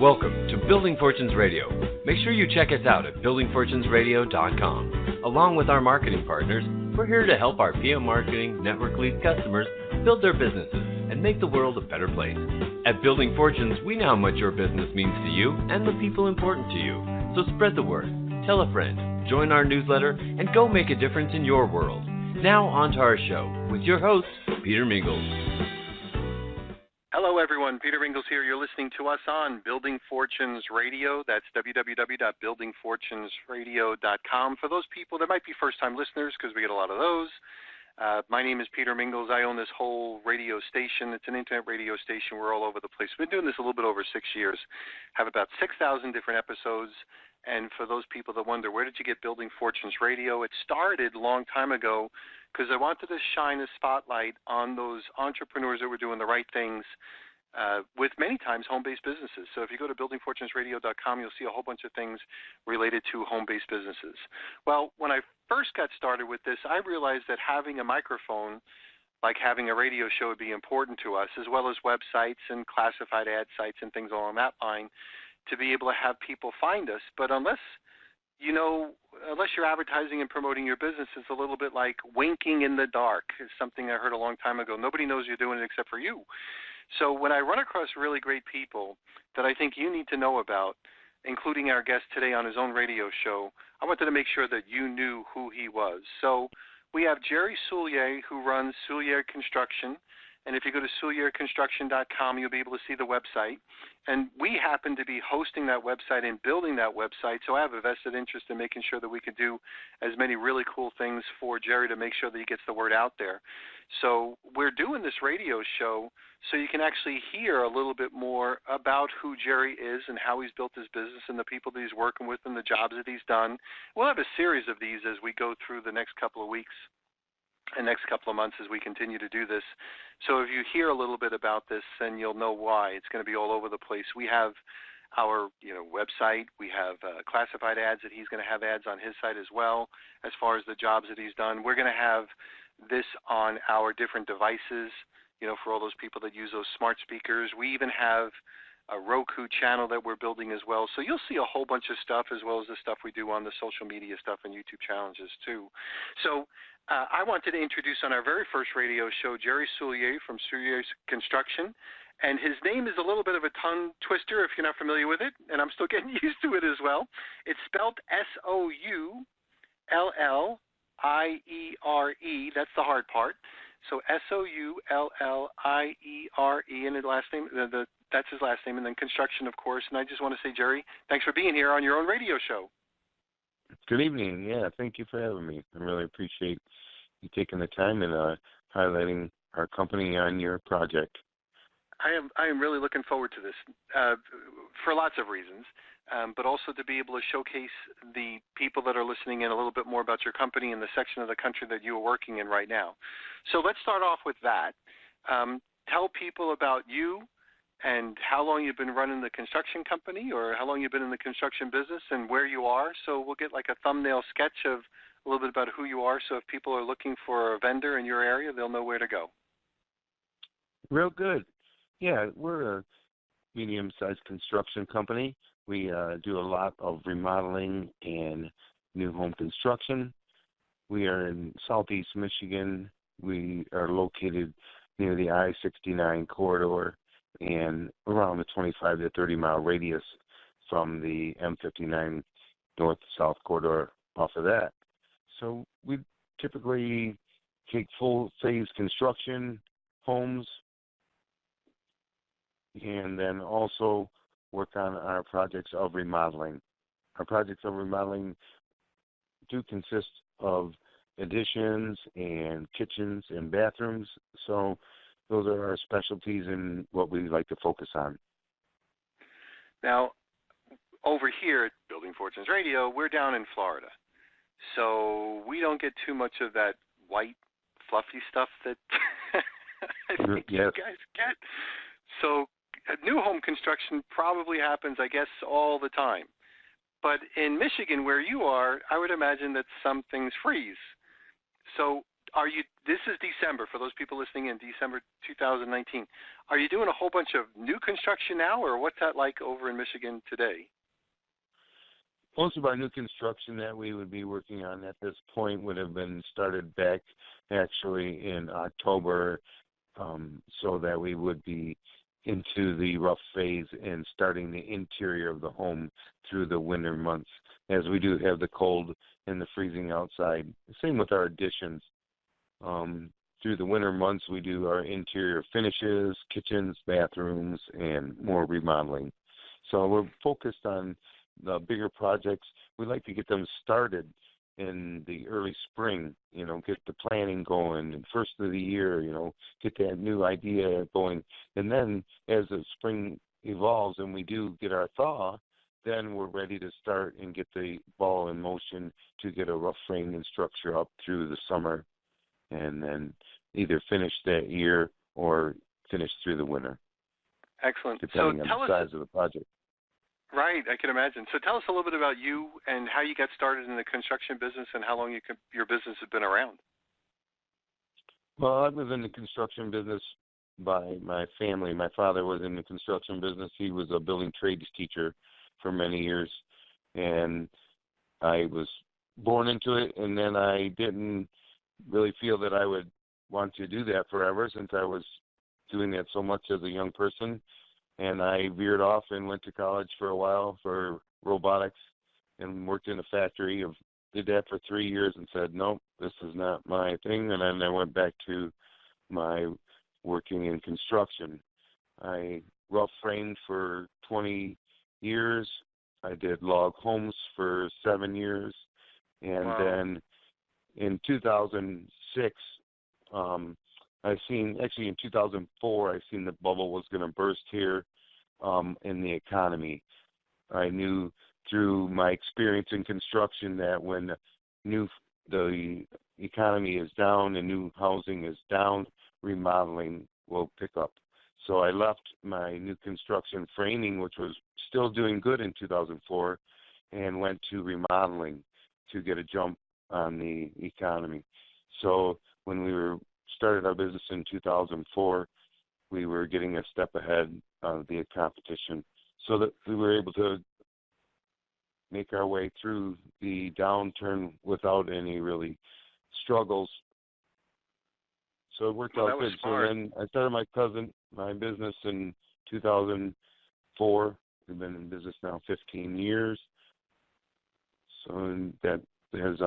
Welcome to Building Fortunes Radio. Make sure you check us out at buildingfortunesradio.com. Along with our marketing partners, we're here to help our PM Marketing Network Lead customers build their businesses and make the world a better place. At Building Fortunes, we know how much your business means to you and the people important to you. So spread the word, tell a friend, join our newsletter, and go make a difference in your world. Now on to our show with your host, Peter Mingils. Hello, everyone. Peter Mingils here. You're listening to us on Building Fortunes Radio. That's www.buildingfortunesradio.com. For those people that might be first-time listeners, because we get a lot of those, my name is Peter Mingils. I own this whole radio station. It's an internet radio station. We're all over the place. We've been doing this a little bit over 6 years. Have about 6,000 different episodes. And for those people that wonder, where did you get Building Fortunes Radio? It started a long time ago because I wanted to shine a spotlight on those entrepreneurs that were doing the right things with many times home-based businesses. So if you go to buildingfortunesradio.com, you'll see a whole bunch of things related to home-based businesses. Well, when I first got started with this, I realized that having a microphone, like having a radio show, would be important to us, as well as websites and classified ad sites and things along that line, to be able to have people find us. But unless you're advertising and promoting your business, it's a little bit like winking in the dark. It's something I heard a long time ago. Nobody knows you're doing it except for you. So when I run across really great people that I think you need to know about, including our guest today on his own radio show, I wanted to make sure that you knew who he was. So we have Jerry Soulliere, who runs Soulliere Construction. And if you go to SoullièreConstruction.com, you'll be able to see the website. And we happen to be hosting that website and building that website, so I have a vested interest in making sure that we can do as many really cool things for Jerry to make sure that he gets the word out there. So we're doing this radio show so you can actually hear a little bit more about who Jerry is and how he's built his business and the people that he's working with and the jobs that he's done. We'll have a series of these as we go through the next couple of weeks and next couple of months as we continue to do this. So if you hear a little bit about this, then you'll know why. It's going to be all over the place. We have our website. We have classified ads that he's going to have ads on his site as well as far as the jobs that he's done. We're going to have this on our different devices, for all those people that use those smart speakers. We even have a Roku channel that we're building as well. So you'll see a whole bunch of stuff as well as the stuff we do on the social media stuff and YouTube challenges too. So I wanted to introduce on our very first radio show Jerry Soulliere from Soulliere Construction. And his name is a little bit of a tongue twister if you're not familiar with it, and I'm still getting used to it as well. It's spelled Soulliere. That's the hard part. So Soulliere, and his last name, that's his last name, and then construction, of course. And I just want to say, Jerry, thanks for being here on your own radio show. Good evening. Yeah, thank you for having me. I really appreciate you taking the time and highlighting our company on your project. I am really looking forward to this for lots of reasons, but also to be able to showcase the people that are listening in a little bit more about your company and the section of the country that you are working in right now. So let's start off with that. Tell people about you and how long you've been running the construction company, or how long you've been in the construction business and where you are. So we'll get like a thumbnail sketch of a little bit about who you are, so if people are looking for a vendor in your area, they'll know where to go. Real good. Yeah, we're a medium-sized construction company. We do a lot of remodeling and new home construction. We are in southeast Michigan. We are located near the I-69 corridor and around the 25 to 30-mile radius from the M59 north-south corridor off of that. So we typically take full-phase construction homes and then also work on our projects of remodeling. Our projects of remodeling do consist of additions and kitchens and bathrooms, so those are our specialties and what we like to focus on. Now, over here at Building Fortunes Radio, we're down in Florida, so we don't get too much of that white, fluffy stuff that I think you guys get. So new home construction probably happens, I guess, all the time. But in Michigan, where you are, I would imagine that some things freeze. So are you? This is December for those people listening in December 2019. Are you doing a whole bunch of new construction now, or what's that like over in Michigan today? Most of our new construction that we would be working on at this point would have been started back actually in October, so that we would be into the rough phase and starting the interior of the home through the winter months, as we do have the cold and the freezing outside. Same with our additions. Through the winter months, we do our interior finishes, kitchens, bathrooms, and more remodeling. So we're focused on the bigger projects. We like to get them started in the early spring, get the planning going, and first of the year, get that new idea going. And then as the spring evolves and we do get our thaw, then we're ready to start and get the ball in motion to get a rough framing structure up through the summer, and then either finish that year or finish through the winter. Excellent. Depending on the size of the project. Right, I can imagine. So tell us a little bit about you and how you got started in the construction business and how long your business has been around. Well, I was in the construction business by my family. My father was in the construction business. He was a building trades teacher for many years, and I was born into it, and then I didn't really feel that I would want to do that forever, since I was doing that so much as a young person. And I veered off and went to college for a while for robotics and worked in a factory. Did that for 3 years and said, nope, this is not my thing. And then I went back to my working in construction. I rough framed for 20 years. I did log homes for 7 years. And Wow. Then in 2006, in 2004, I seen the bubble was going to burst here in the economy. I knew through my experience in construction that when the economy is down and new housing is down, remodeling will pick up. So I left my new construction framing, which was still doing good in 2004, and went to remodeling to get a jump on the economy. So when we started our business in 2004, we were getting a step ahead of the competition, so that we were able to make our way through the downturn without any really struggles. So it worked out good. Smart. So then I started my business in 2004. We've been in business now 15 years. So that has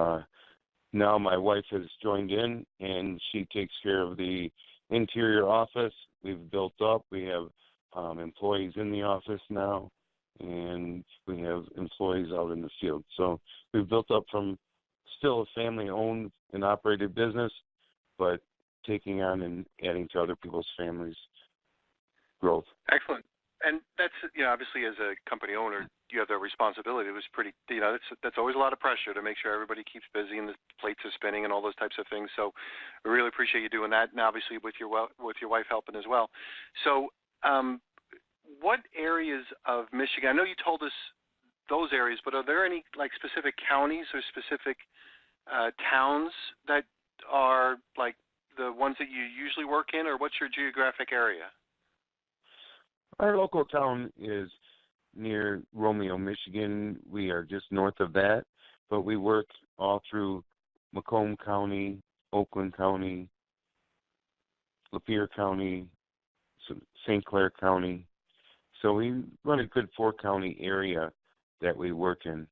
now my wife has joined in, and she takes care of the interior office. We've built up. We have employees in the office now, and we have employees out in the field. So we've built up from still a family-owned and operated business, but taking on and adding to other people's families' growth. Excellent. And that's, obviously as a company owner, you have the responsibility. It was pretty, that's always a lot of pressure to make sure everybody keeps busy and the plates are spinning and all those types of things. So we really appreciate you doing that, and obviously with your wife helping as well. So what areas of Michigan, I know you told us those areas, but are there any specific counties or specific towns that are like the ones that you usually work in, or what's your geographic area? Our local town is near Romeo, Michigan. We are just north of that, but we work all through Macomb County, Oakland County, Lapeer County, St. Clair County. So we run a good 4-county area that we work in.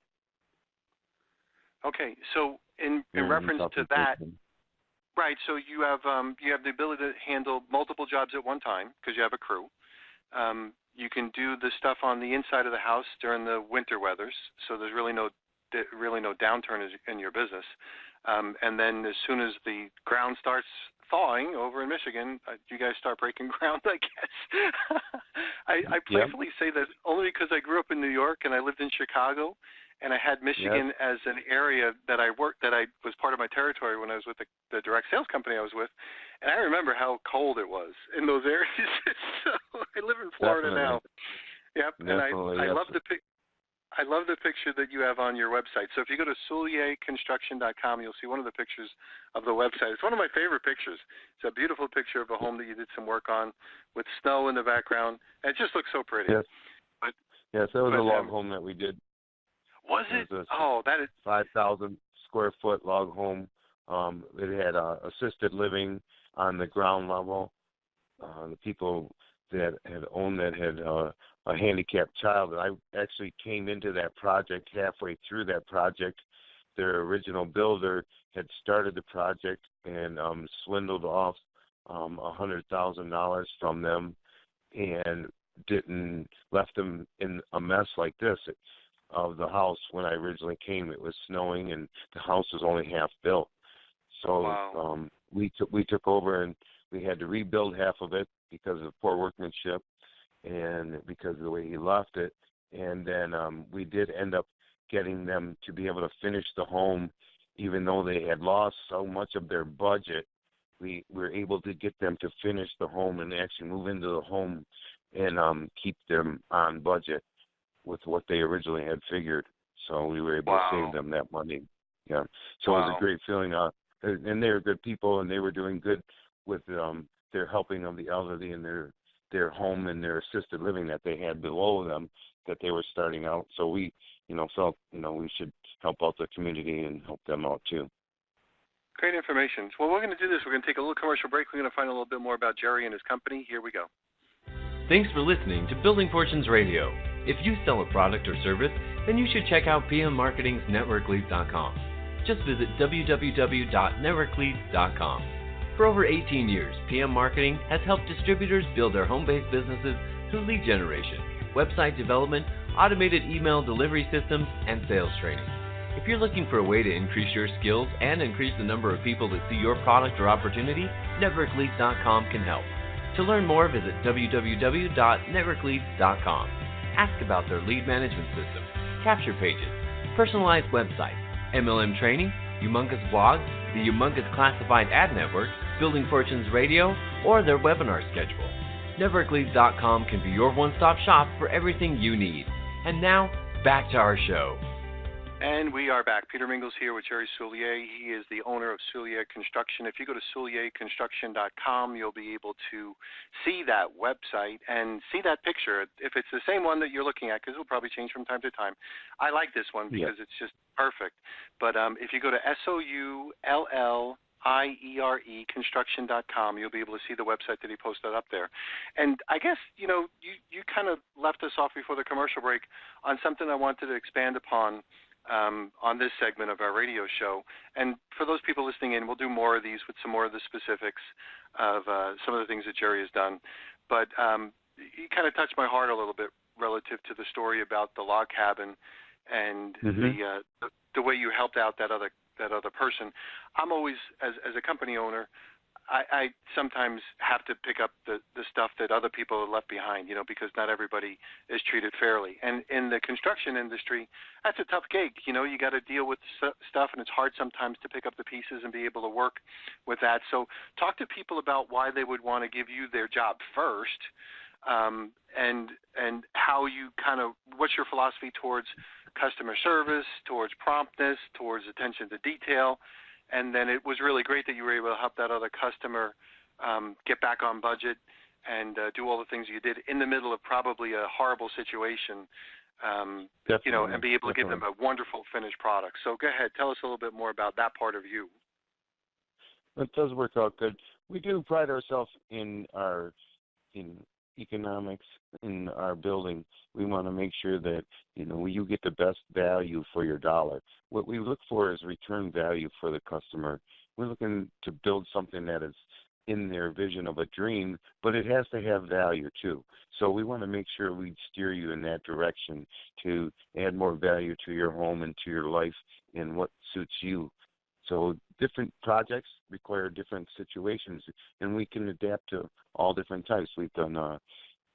Okay, so in reference to that, right? So you have the ability to handle multiple jobs at one time because you have a crew. You can do the stuff on the inside of the house during the winter weathers, so there's really no downturn in your business. And then as soon as the ground starts thawing over in Michigan, you guys start breaking ground, I guess. I playfully say that only because I grew up in New York and I lived in Chicago, and I had Michigan as an area that I was part of my territory when I was with the direct sales company I was with, and I remember how cold it was in those areas. So I live in Florida now. Yep, and I love to pick. I love the picture that you have on your website. So if you go to SoulliereConstruction.com, you'll see one of the pictures of the website. It's one of my favorite pictures. It's a beautiful picture of a home that you did some work on with snow in the background. And it just looks so pretty. Yes. But, yes, that was a log home that we did. Was it? That is 5,000 square foot log home. It had assisted living on the ground level. The people that had owned that had a handicapped child. And I actually came into that project halfway through that project. Their original builder had started the project and swindled off $100,000 from them and left them in a mess like this of the house. When I originally came, it was snowing and the house was only half built. So wow. we took over and we had to rebuild half of it because of poor workmanship and because of the way he left it. And then we did end up getting them to be able to finish the home, even though they had lost so much of their budget. We were able to get them to finish the home and actually move into the home and keep them on budget with what they originally had figured. So we were able to save them that money. Yeah. So it was a great feeling. And they were good people, and they were doing good with their helping of the elderly in their home and their assisted living that they had below them that they were starting out. So we, felt, we should help out the community and help them out too. Great information. Well, we're going to do this. We're going to take a little commercial break. We're going to find a little bit more about Jerry and his company. Here we go. Thanks for listening to Building Fortunes Radio. If you sell a product or service, then you should check out PM Marketing's NetworkLeads.com. Just visit www.networkleads.com. For over 18 years, PM Marketing has helped distributors build their home-based businesses through lead generation, website development, automated email delivery systems, and sales training. If you're looking for a way to increase your skills and increase the number of people that see your product or opportunity, NetworkLeads.com can help. To learn more, visit www.networkleads.com. Ask about their lead management system, capture pages, personalized websites, MLM training, humongous blogs, the humongous classified ad network, Building Fortunes Radio, or their webinar schedule. NetworkLeads.com can be your one-stop shop for everything you need. And now, back to our show. And we are back. Peter Mingils here with Jerry Soulliere. He is the owner of Soulliere Construction. If you go to SoulliereConstruction.com, you'll be able to see that website and see that picture. If it's the same one that you're looking at, because it'll probably change from time to time. I like this one because it's just perfect. But if you go to SOULLIERE Construction.com, you'll be able to see the website that he posted up there. And I guess, you kind of left us off before the commercial break on something I wanted to expand upon on this segment of our radio show. And for those people listening in, we'll do more of these with some more of the specifics of some of the things that Jerry has done. But he kind of touched my heart a little bit relative to the story about the log cabin and the way you helped out that other person. I'm always, as a company owner, I sometimes have to pick up the stuff that other people have left behind, because not everybody is treated fairly. And in the construction industry, that's a tough gig. You got to deal with stuff, and it's hard sometimes to pick up the pieces and be able to work with that. So talk to people about why they would want to give you their job first, and how you what's your philosophy towards customer service, towards promptness, towards attention to detail. And then it was really great that you were able to help that other customer get back on budget and do all the things you did in the middle of probably a horrible situation, and be able to give them a wonderful finished product. So go ahead, tell us a little bit more about that part of you. It does work out good. We do pride ourselves in economics in our building. We want to make sure that you get the best value for your dollar. What we look for is return value for the customer. We're looking to build something that is in their vision of a dream, but it has to have value too. So we want to make sure we steer you in that direction to add more value to your home and to your life and what suits you. So different projects require different situations, and we can adapt to all different types. We've done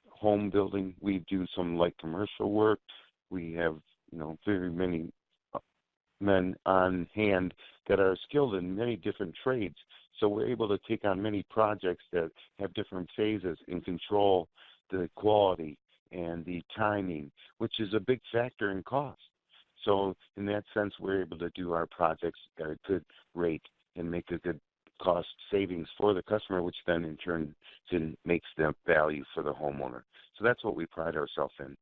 home building. We do some light commercial work. We have, very many men on hand that are skilled in many different trades. So we're able to take on many projects that have different phases and control the quality and the timing, which is a big factor in cost. So in that sense, we're able to do our projects at a good rate and make a good cost savings for the customer, which then in turn makes the value for the homeowner. So that's what we pride ourselves in.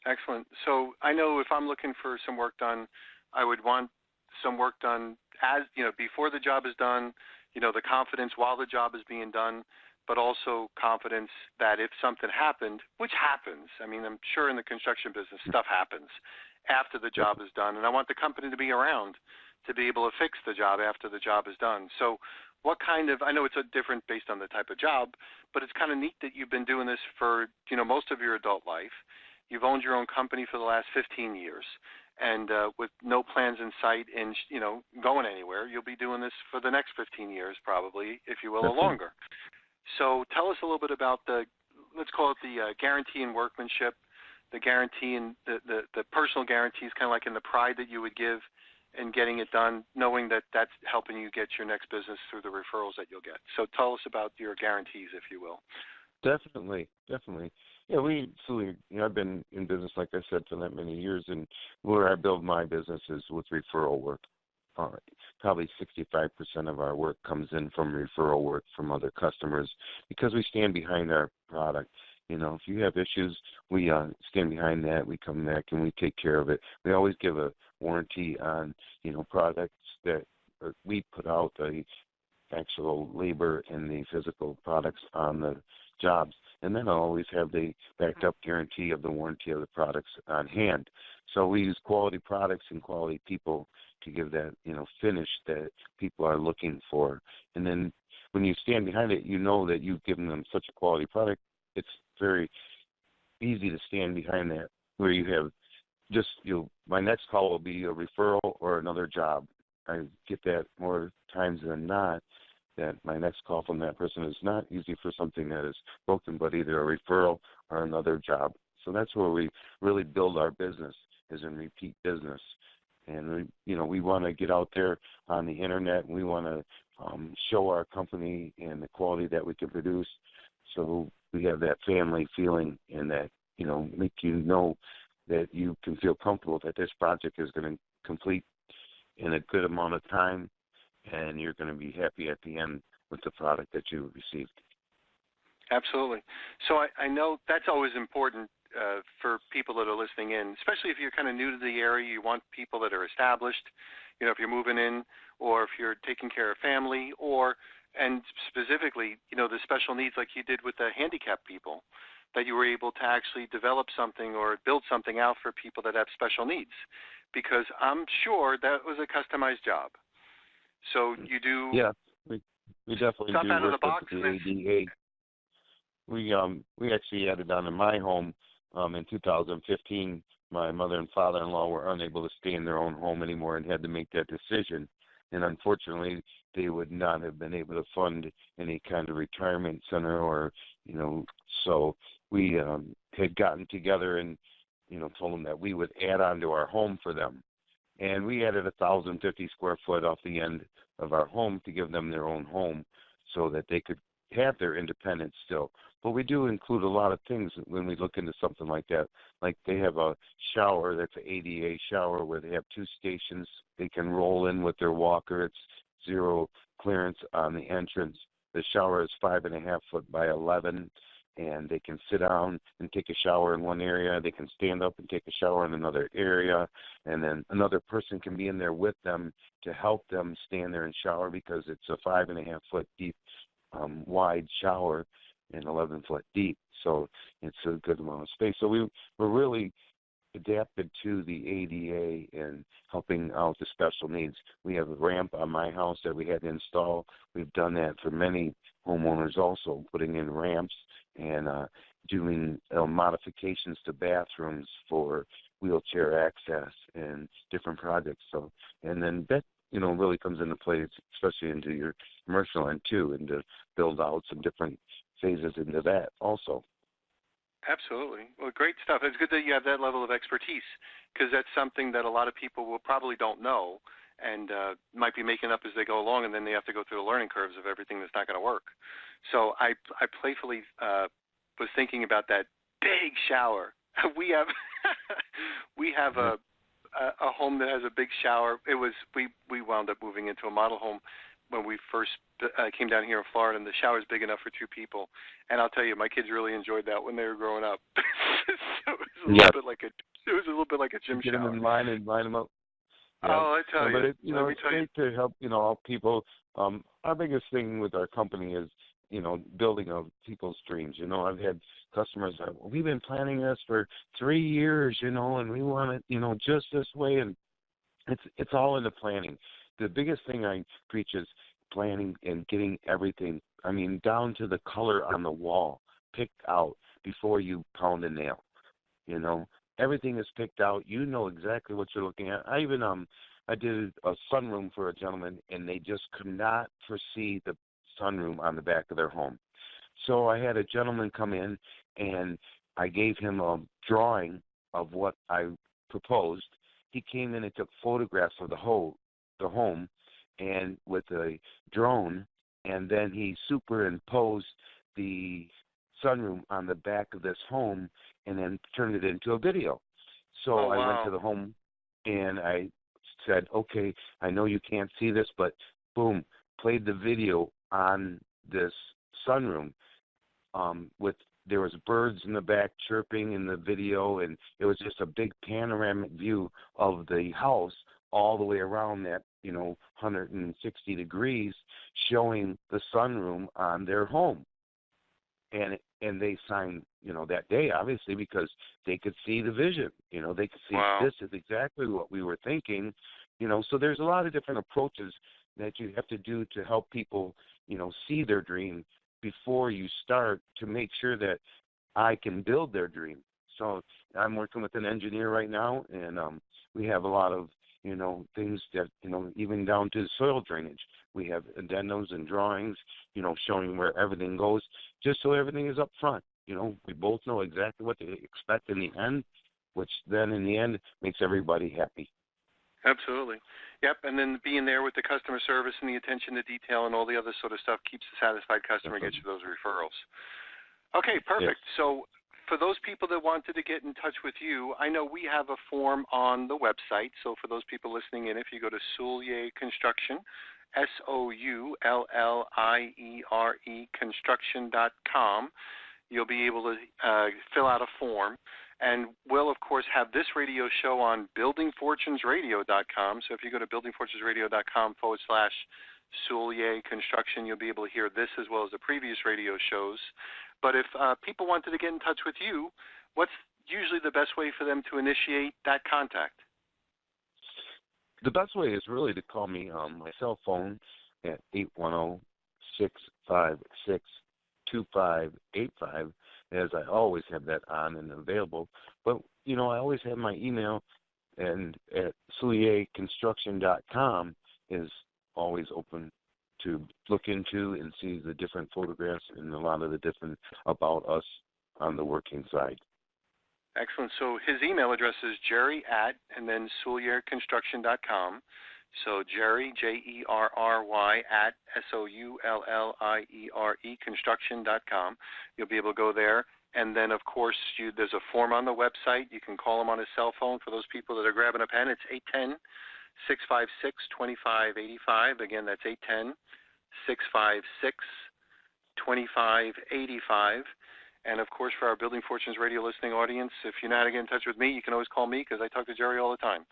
Excellent. So I know if I'm looking for some work done, I would want some work done before the job is done, the confidence while the job is being done, but also confidence that if something happened, which happens, I mean, I'm sure in the construction business stuff happens after the job is done, and I want the company to be around to be able to fix the job after the job is done. So what kind of, I know it's different based on the type of job, but it's kind of neat that you've been doing this for, most of your adult life. You've owned your own company for the last 15 years, and with no plans in sight and, going anywhere, you'll be doing this for the next 15 years probably, if you will, or longer. So tell us a little bit about let's call it the guarantee in workmanship, the guarantee and the personal guarantees, kind of like in the pride that you would give in getting it done, knowing that that's helping you get your next business through the referrals that you'll get. So tell us about your guarantees, if you will. Definitely. Yeah, I've been in business, like I said, for that many years, and where I build my business is with referral work. Probably 65% of our work comes in from referral work from other customers because we stand behind our product. If you have issues, we stand behind that. We come back and we take care of it. We always give a warranty on, products that we put out, the actual labor and the physical products on the jobs. And then I'll always have the backed up guarantee of the warranty of the products on hand. So we use quality products and quality people to give that, finish that people are looking for. And then when you stand behind it, you know that you've given them such a quality product. It's very easy to stand behind that, where you have just, my next call will be a referral or another job. I get that more times than not, that my next call from that person is not usually for something that is broken, but either a referral or another job. So that's where we really build our business, is in repeat business. And we want to get out there on the internet, and we want to show our company and the quality that we can produce. So we have that family feeling, and that, make that you can feel comfortable that this project is going to complete in a good amount of time, and you're going to be happy at the end with the product that you received. Absolutely. So I know that's always important for people that are listening in, especially if you're kind of new to the area. You want people that are established, if you're moving in, or if you're taking care of family, and specifically, the special needs like you did with the handicapped people, that you were able to actually develop something or build something out for people that have special needs, because I'm sure that was a customized job. So you do. Yeah, we definitely stuff do out of the work box. with the ADA. We actually added on in my home in 2015. My mother and father-in-law were unable to stay in their own home anymore and had to make that decision. And unfortunately, they would not have been able to fund any kind of retirement center, or so we had gotten together and told them that we would add on to our home for them. And we added 1,050 square foot off the end of our home to give them their own home so that they could have their independence still. But we do include a lot of things when we look into something like that. Like they have a shower that's an ADA shower where they have 2 stations. They can roll in with their walker. It's 0 clearance on the entrance. The shower is 5.5 foot by 11. And they can sit down and take a shower in one area. They can stand up and take a shower in another area. And then another person can be in there with them to help them stand there and shower, because it's a 5.5 foot deep, wide shower and 11 foot deep. So it's a good amount of space. So we're really adapted to the ADA and helping out the special needs. We have a ramp on my house that we had to install. We've done that for many homeowners also, putting in ramps and doing modifications to bathrooms for wheelchair access and different projects. So, and then that, really comes into play, especially into your commercial end too, and to build out some different phases into that also. Absolutely. Well, great stuff. It's good that you have that level of expertise, because that's something that a lot of people will probably don't know, and might be making up as they go along, and then they have to go through the learning curves of everything that's not going to work. So I playfully was thinking about that big shower. We have we have a home that has a big shower. We wound up moving into a model home when we first came down here in Florida, and the shower's big enough for 2 people. And I'll tell you, my kids really enjoyed that when they were growing up. So it was a little bit like a gym Get shower. them in line and line them up. Yeah. Oh, I tell you. But it's great to help, all people. Our biggest thing with our company is, building of people's dreams. I've had customers that, we've been planning this for 3 years, and we want it, just this way. And it's all in the planning. The biggest thing I preach is planning and getting everything, down to the color on the wall, picked out before you pound a nail. Everything is picked out. You know exactly what you're looking at. I even I did a sunroom for a gentleman, and they just could not foresee the sunroom on the back of their home. So I had a gentleman come in, and I gave him a drawing of what I proposed. He came in and took photographs of the home, and with a drone, and then he superimposed the sunroom on the back of this home and then turned it into a video. So I went to the home and I said, okay, I know you can't see this, but boom, played the video on this sunroom. There was birds in the back chirping in the video, and it was just a big panoramic view of the house all the way around that, 160 degrees, showing the sunroom on their home. And they signed, that day, obviously, because they could see the vision. They could see this is exactly what we were thinking. So there's a lot of different approaches that you have to do to help people, see their dream before you start, to make sure that I can build their dream. So I'm working with an engineer right now, and we have a lot of, things that, even down to soil drainage. We have addendos and drawings, showing where everything goes, just so everything is up front. We both know exactly what to expect in the end, which then in the end makes everybody happy. Absolutely. Yep, and then being there with the customer service and the attention to detail and all the other sort of stuff keeps the satisfied customer, gets you those referrals. Okay, perfect. Yes. So for those people that wanted to get in touch with you, I know we have a form on the website. So for those people listening in, if you go to Soulliere Construction, Soulliere construction.com, you'll be able to fill out a form. And we'll, of course, have this radio show on buildingfortunesradio.com. So if you go to buildingfortunesradio.com/Soulliere Construction, you'll be able to hear this as well as the previous radio shows. But if people wanted to get in touch with you, what's usually the best way for them to initiate that contact? The best way is really to call me on my cell phone at 810-656-2585, as I always have that on and available. But, I always have my email, and at SoullièreConstruction.com is always open to look into and see the different photographs and a lot of the different about us on the working side. Excellent. So his email address is Jerry and then SoullièreConstruction.com. So Jerry, Jerry, at Soulliere Construction.com. You'll be able to go there. And then, of course, there's a form on the website. You can call him on his cell phone. For those people that are grabbing a pen, it's 810-656-2585. Again, that's 810-656-2585. And, of course, for our Building Fortunes radio listening audience, if you're not getting in touch with me, you can always call me because I talk to Jerry all the time.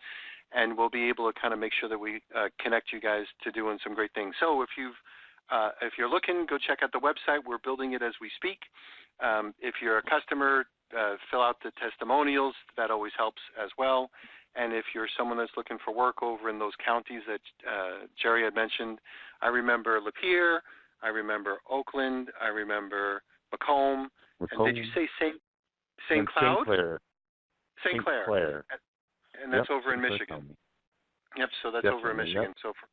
And we'll be able to kind of make sure that we connect you guys to doing some great things. So if you're looking, go check out the website. We're building it as we speak. If you're a customer, fill out the testimonials. That always helps as well. And if you're someone that's looking for work over in those counties that Jerry had mentioned, I remember Lapeer, I remember Oakland, I remember Macomb. And did you say St. Cloud? St. Clair. And that's over in Michigan. Yep, so that's over in Michigan. Yep. So for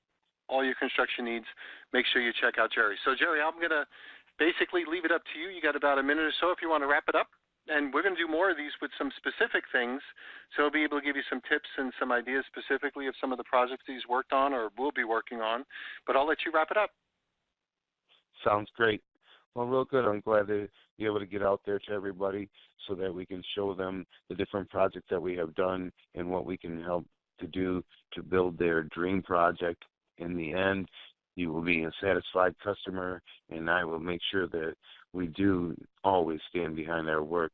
all your construction needs, make sure you check out Jerry. So, Jerry, I'm going to basically leave it up to you. You got about a minute or so if you want to wrap it up. And we're going to do more of these with some specific things. So I'll be able to give you some tips and some ideas specifically of some of the projects he's worked on or will be working on. But I'll let you wrap it up. Sounds great. Well, real good. I'm glad to be able to get out there to everybody so that we can show them the different projects that we have done and what we can help to do to build their dream project. In the end, you will be a satisfied customer, and I will make sure that we do always stand behind our work.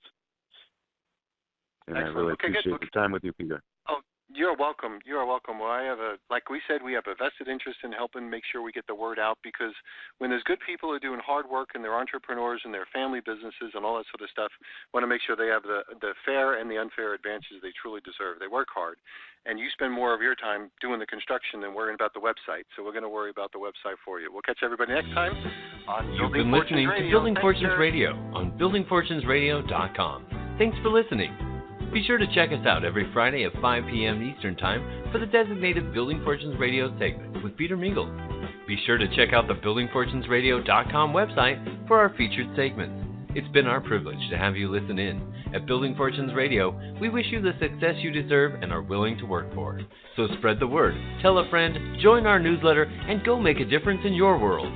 And Excellent. I really Okay, appreciate good. the time with you, Peter. Oh, you're welcome. You're welcome. Well, like we said, we have a vested interest in helping make sure we get the word out, because when there's good people who are doing hard work and they're entrepreneurs and they're family businesses and all that sort of stuff, want to make sure they have the fair and the unfair advantages they truly deserve. They work hard, and you spend more of your time doing the construction than worrying about the website. So we're going to worry about the website for you. We'll catch everybody next time on You've Building been Fortunes listening Radio. to Building Fortunes Radio on buildingfortunesradio.com. Thanks for listening. Be sure to check us out every Friday at 5 p.m. Eastern Time for the designated Building Fortunes Radio segment with Peter Mingils. Be sure to check out the buildingfortunesradio.com website for our featured segments. It's been our privilege to have you listen in. At Building Fortunes Radio, we wish you the success you deserve and are willing to work for. So spread the word, tell a friend, join our newsletter, and go make a difference in your world.